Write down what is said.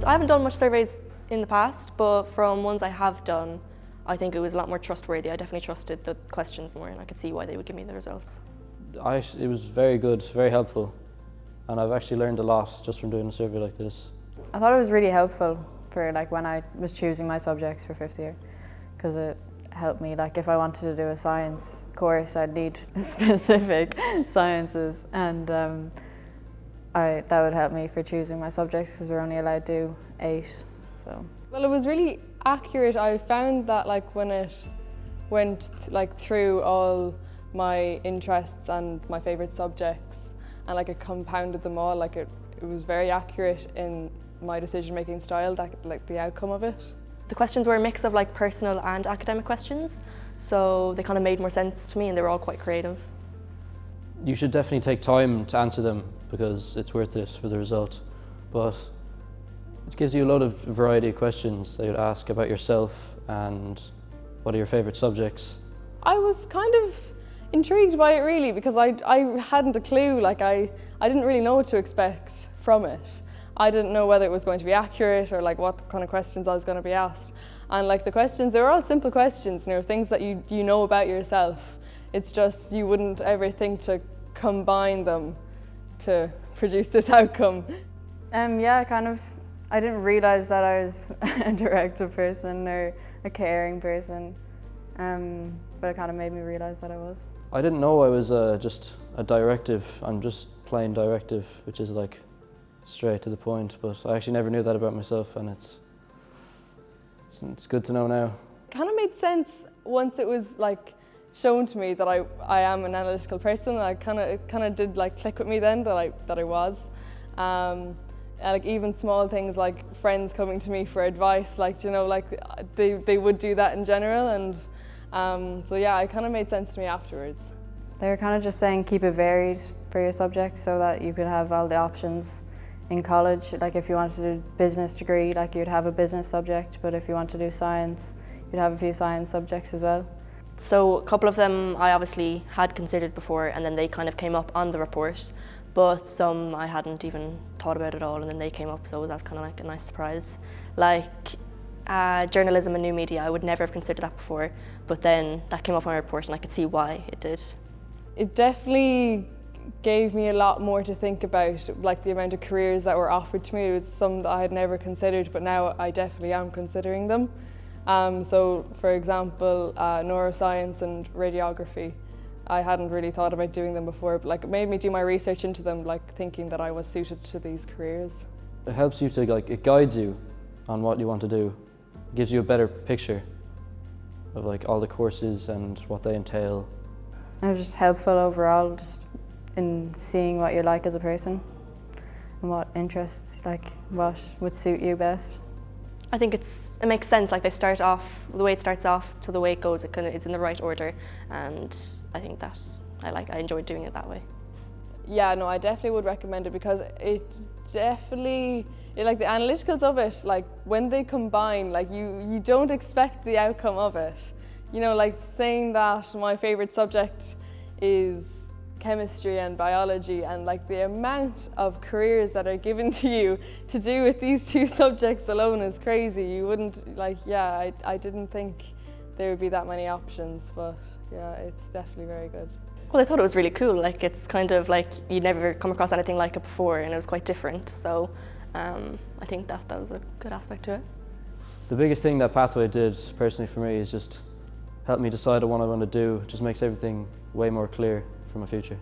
I haven't done much surveys in the past, but from ones I have done, I think it was a lot more trustworthy. I definitely trusted the questions more and I could see why they would give me the results. It was very good, very helpful, and I've actually learned a lot just from doing a survey like this. I thought it was really helpful for when I was choosing my subjects for fifth year, because it helped me. If I wanted to do a science course, I'd need specific sciences, and that would help me for choosing my subjects because we're only allowed to do 8. So. Well, it was really accurate. I found that when it went through all my interests and my favourite subjects, and it compounded them all, it was very accurate in my decision-making style, the outcome of it. The questions were a mix of personal and academic questions, so they kind of made more sense to me and they were all quite creative. You should definitely take time to answer them because it's worth it for the result, but it gives you a lot of variety of questions they would ask about yourself and what are your favourite subjects. I was kind of intrigued by it really because I hadn't a clue, I didn't really know what to expect from it. I didn't know whether it was going to be accurate or what kind of questions I was going to be asked. And the questions, they were all simple questions, things that you know about yourself. It's just you wouldn't ever think to combine them to produce this outcome. Yeah, I didn't realise that I was a directive person or a caring person, but it kind of made me realise that I was. I didn't know I was just a directive. I'm just plain directive, which is straight to the point, but I actually never knew that about myself, and it's good to know now. It kind of made sense once it was shown to me that I am an analytical person. It kind of did click with me then that I was. Even small things like friends coming to me for advice, they would do that in general, and so yeah, it kind of made sense to me afterwards. They were kind of just saying keep it varied for your subjects so that you could have all the options in college. If you wanted to do a business degree, you'd have a business subject, but if you want to do science, you'd have a few science subjects as well. So a couple of them I obviously had considered before and then they kind of came up on the report, but some I hadn't even thought about at all and then they came up, so that's kind of a nice surprise. Journalism and new media, I would never have considered that before, but then that came up on my report and I could see why it did. It definitely gave me a lot more to think about, the amount of careers that were offered to me. It was some that I had never considered, but now I definitely am considering them. So for example, neuroscience and radiography, I hadn't really thought about doing them before, but it made me do my research into them, thinking that I was suited to these careers. It helps you to, it guides you on what you want to do. It gives you a better picture of all the courses and what they entail. And it was just helpful overall, just in seeing what you're like as a person and what interests, what would suit you best. I think it makes sense, they start off, the way it starts off to the way it goes, it's in the right order, and I think that I enjoyed doing it that way. Yeah, no, I definitely would recommend it because it definitely, the analyticals of it, when they combine, you don't expect the outcome of it. Saying that my favourite subject is chemistry and biology, and the amount of careers that are given to you to do with these two subjects alone is crazy. You wouldn't, I didn't think there would be that many options, but yeah, it's definitely very good. Well, I thought it was really cool. It's kind of you'd never come across anything like it before, and it was quite different. So I think that was a good aspect to it. The biggest thing that Pathway did personally for me is just help me decide on what I want to do. It just makes everything way more clear for my future.